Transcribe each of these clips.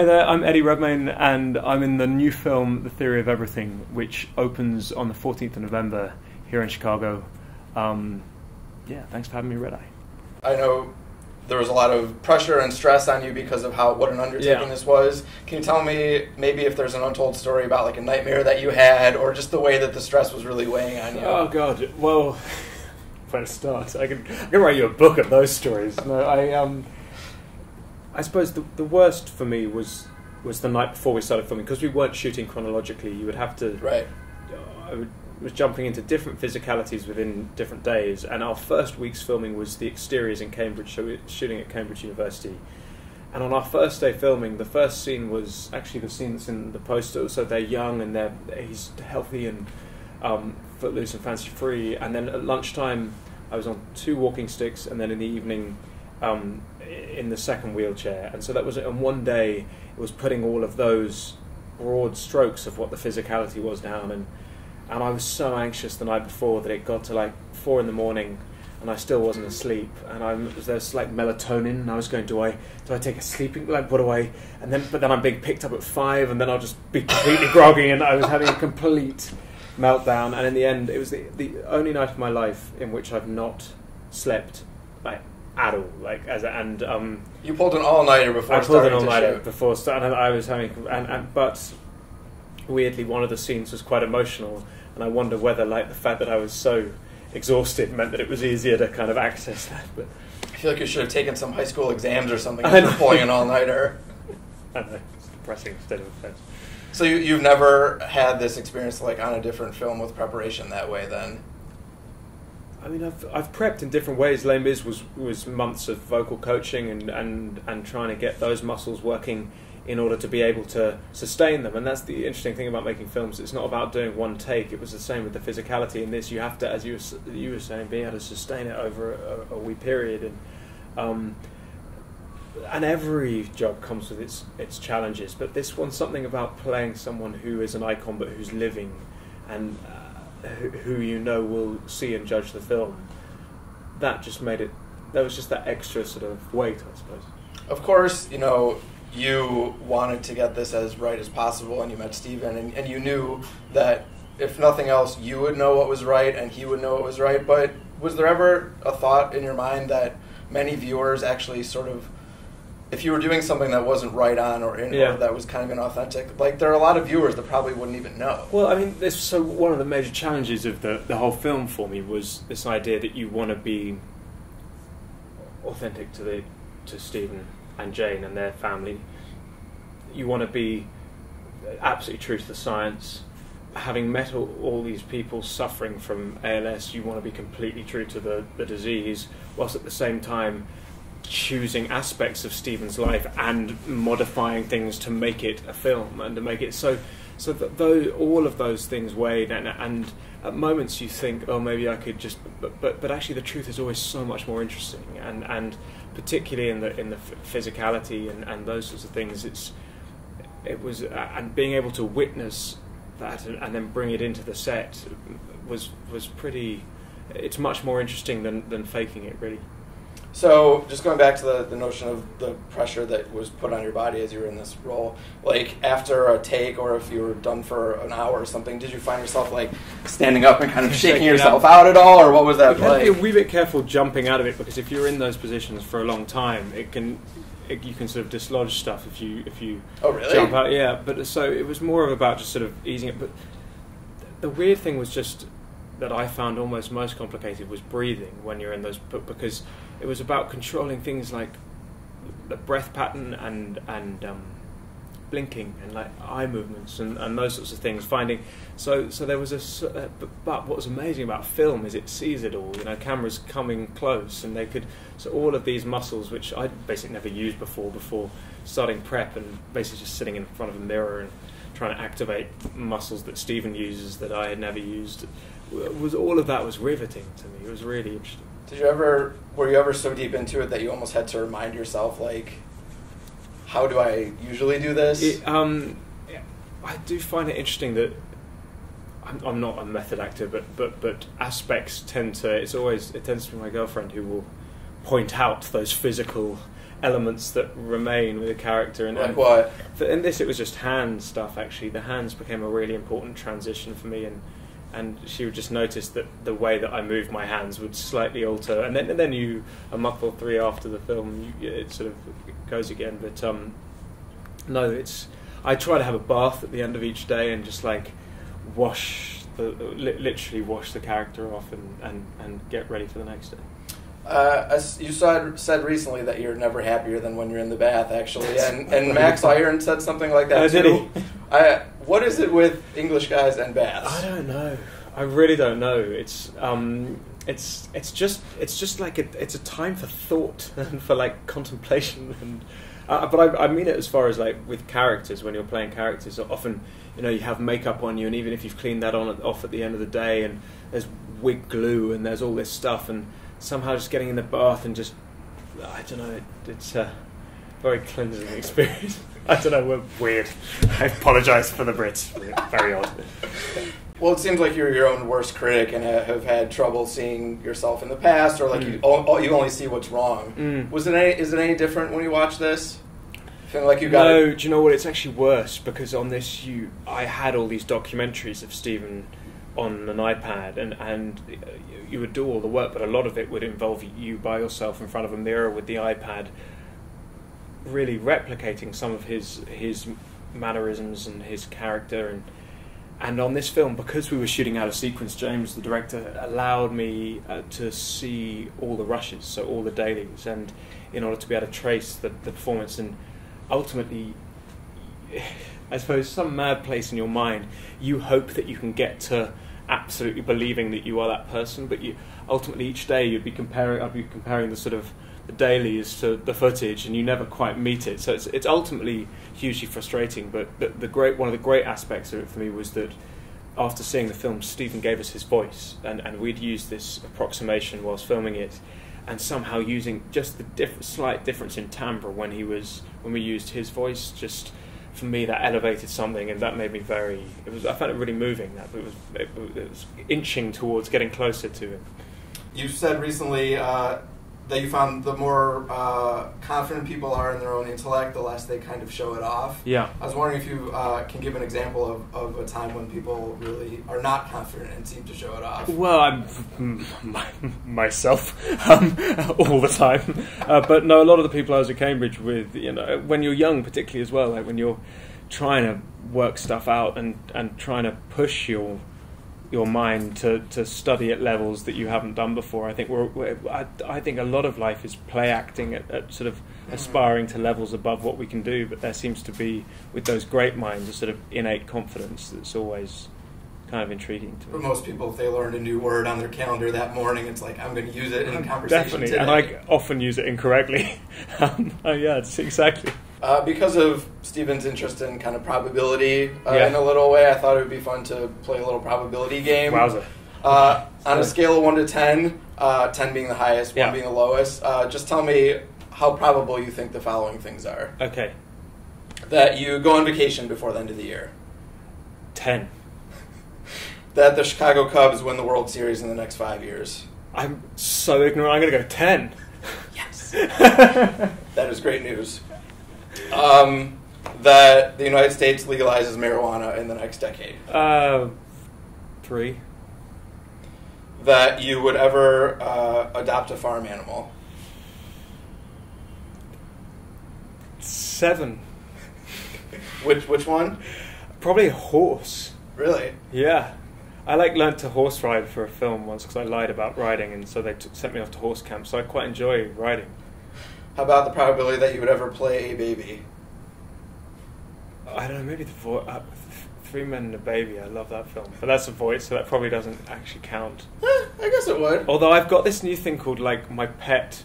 Hey there, I'm Eddie Redmayne, and I'm in the new film, The Theory of Everything, which opens on the 14th of November here in Chicago. Yeah, thanks for having me, RedEye. I know there was a lot of pressure and stress on you because of what an undertaking this was. Can you tell me maybe if there's an untold story about like a nightmare that you had, or just the way that the stress was really weighing on you? Oh God, well, where to start? I can write you a book of those stories. No, I suppose the worst for me was the night before we started filming, because we weren't shooting chronologically. You would have to. Right. I was jumping into different physicalities within different days, and our first week's filming was the exteriors in Cambridge, so we were shooting at Cambridge University. And on our first day filming, the first scene was actually the scene that's in the poster. So they're young and he's healthy and footloose and fancy free. And then at lunchtime, I was on 2 walking sticks, and then in the evening, in the second wheelchair. And so that was, on one day, it was putting all of those broad strokes of what the physicality was down. And I was so anxious the night before that it got to like 4 in the morning and I still wasn't asleep. And there's like melatonin, and I was going, do I take a sleeping, like what do I, but then I'm being picked up at 5, and then I'll just be completely groggy, and I was having a complete meltdown. And in the end, it was the only night of my life in which I've not slept like at all. You pulled an all-nighter before. I pulled an all-nighter before starting. And I was having, but weirdly, one of the scenes was quite emotional. And I wonder whether, like, the fact that I was so exhausted meant that it was easier to kind of access that. But I feel like you should have taken some high school exams or something for pulling an all-nighter. I know, it's a depressing state of affairs. So you've never had this experience like on a different film with preparation that way, then? I mean, I've prepped in different ways. Les Mis was months of vocal coaching and trying to get those muscles working in order to be able to sustain them. And that's the interesting thing about making films. It's not about doing one take. It was the same with the physicality in this. You have to, as you were saying, be able to sustain it over a wee period. And every job comes with its challenges. But this one's something about playing someone who is an icon but who's living, and who you know will see and judge the film. That just made it. There was just that extra sort of weight, I suppose. Of course, you wanted to get this as right as possible, and you met Steven, and you knew that if nothing else, you would know what was right and he would know what was right. But was there ever a thought in your mind that many viewers actually sort of, if you were doing something that wasn't right on or that was kind of inauthentic, like there are a lot of viewers that probably wouldn't even know? Well, I mean, so one of the major challenges of the whole film for me was this idea that you want to be authentic to Stephen and Jane and their family. You want to be absolutely true to the science. Having met all these people suffering from ALS, you want to be completely true to the disease, whilst at the same time choosing aspects of Stephen's life and modifying things to make it a film and to make it so that all of those things weighed, and at moments you think, oh, maybe I could just, but actually the truth is always so much more interesting, and particularly in the physicality and those sorts of things, it was and being able to witness that and then bring it into the set was pretty. It's much more interesting than faking it, really. So, just going back to the notion of the pressure that was put on your body as you were in this role, like after a take, or if you were done for an hour or something, did you find yourself like standing up and kind of shaking yourself out at all, or what was that like? You have to be a wee bit careful jumping out of it, because if you're in those positions for a long time, you can sort of dislodge stuff if you oh, really? Jump out. Yeah, but so it was more of about just sort of easing it. But the weird thing was just that I found almost most complicated was breathing when you're in those, because it was about controlling things like the breath pattern and blinking and like eye movements and those sorts of things. So there was but what was amazing about film is it sees it all. Cameras coming close, and so all of these muscles, which I basically never used before starting prep, and basically just sitting in front of a mirror and trying to activate muscles that Stephen uses that I had never used. All of that was riveting to me. It was really interesting. Were you ever so deep into it that you almost had to remind yourself, like, how do I usually do this? I do find it interesting that I'm not a method actor, but aspects tend to. It tends to be my girlfriend who will point out those physical elements that remain with the character. And like what? In this, it was just hand stuff. Actually, the hands became a really important transition for me, and she would just notice that the way that I moved my hands would slightly alter. And then you, a month or three after the film, it sort of goes again. But no, it's. I try to have a bath at the end of each day and just like literally wash the character off and get ready for the next day. As you said recently that you're never happier than when you're in the bath, actually, and Max Iron said something like that too. Did he? What is it with English guys and baths? I don't know. I really don't know. It's just like it's a time for thought and for like contemplation and. But I mean it as far as like with characters, when you're playing characters, often you have makeup on you, and even if you've cleaned that off at the end of the day, and there's wig glue and there's all this stuff, and somehow just getting in the bath and just, I don't know, it's a very cleansing experience. I don't know, we're weird. I apologise for the Brits. Very odd. Well, it seems like you're your own worst critic and have had trouble seeing yourself in the past, or like you only see what's wrong. Is it any different when you watch this? Feeling like you got No, do you know what? It's actually worse, because on this I had all these documentaries of Stephen on an iPad, and you would do all the work, but a lot of it would involve you by yourself in front of a mirror with the iPad, really replicating some of his mannerisms and his character. And on this film, because we were shooting out of sequence, James, the director, allowed me to see all the rushes, so all the dailies, and in order to be able to trace the performance. And ultimately, I suppose, some mad place in your mind, you hope that you can get to absolutely believing that you are that person, but ultimately each day I'd be comparing the sort of the dailies to the footage, and you never quite meet it. So it's ultimately hugely frustrating. But one of the great aspects of it for me was that after seeing the film, Stephen gave us his voice, and we'd used this approximation whilst filming it, and somehow using just the slight difference in timbre when we used his voice, just for me that elevated something, and that made me I found it really moving. That it was inching towards getting closer to him. You said recently that you found the more confident people are in their own intellect, the less they kind of show it off. Yeah. I was wondering if you can give an example of a time when people really are not confident and seem to show it off. Well, I'm myself all the time. But no, a lot of the people I was at Cambridge with, when you're young particularly as well, like when you're trying to work stuff out and trying to push your mind to study at levels that you haven't done before. I think I think a lot of life is play acting at sort of aspiring to levels above what we can do, but there seems to be, with those great minds, a sort of innate confidence that's always kind of intriguing to me. For most people, if they learned a new word on their calendar that morning, it's like, I'm going to use it in a conversation Definitely, today. and I often use it incorrectly. Yeah, it's exactly. Because of Stephen's interest in kind of probability in a little way, I thought it would be fun to play a little probability game. Wowza. On a scale of 1 to 10, 10 being the highest, 1 being the lowest, just tell me how probable you think the following things are. Okay. That you go on vacation before the end of the year. 10. That the Chicago Cubs win the World Series in the next 5 years. I'm so ignorant, I'm going to go 10. Yes. That is great news. That the United States legalizes marijuana in the next decade. 3. That you would ever adopt a farm animal. 7. Which one? Probably a horse. Really? Yeah. I learnt to horse ride for a film once because I lied about riding, and so they sent me off to horse camp, so I quite enjoy riding. How about the probability that you would ever play a baby? I don't know, maybe the 3 Men and a Baby. I love that film, but that's a voice, so that probably doesn't actually count. I guess it would. Although I've got this new thing called My Pet,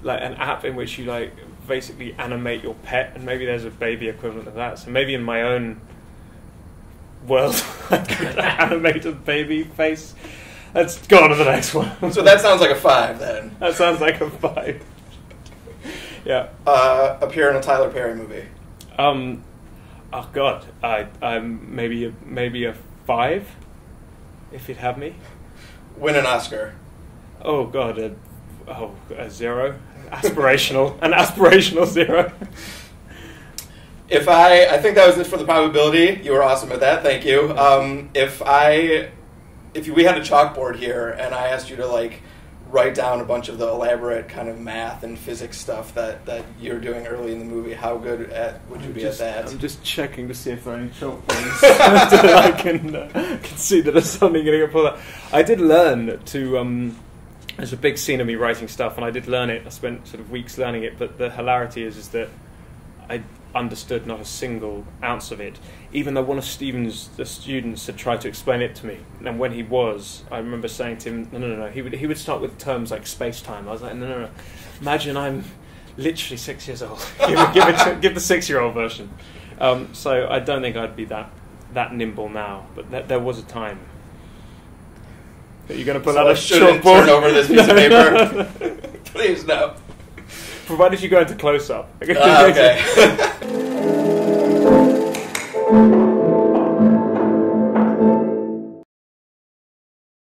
an app in which you basically animate your pet, and maybe there's a baby equivalent of that. So maybe in my own world I could animate a baby face. Let's go on to the next one. So that sounds like a 5 then. That sounds like a 5. Yeah. Appear in a Tyler Perry movie. Oh God, maybe a 5, if you'd have me. Win an Oscar. Oh God, A 0. Aspirational. An aspirational 0. I think that was it for the probability. You were awesome at that. Thank you. If we had a chalkboard here and I asked you to like write down a bunch of the elaborate kind of math and physics stuff that you're doing early in the movie, how good would you be at that? I'm just checking to see if there are any chalkboards. I can see that there's something going to get pulled out. I did learn to. There's a big scene of me writing stuff, and I did learn it. I spent sort of weeks learning it, but the hilarity is that I understood not a single ounce of it, even though one of the students had tried to explain it to me. And when he was, I remember saying to him, no. He would start with terms like space-time. I was like, no. Imagine I'm literally 6 years old. give the 6-year-old version. So I don't think I'd be that nimble now, but there was a time. Are you going to pull out a shouldn't chalkboard? Turn over this piece of paper? Please, no. Provided you go into close-up. Okay.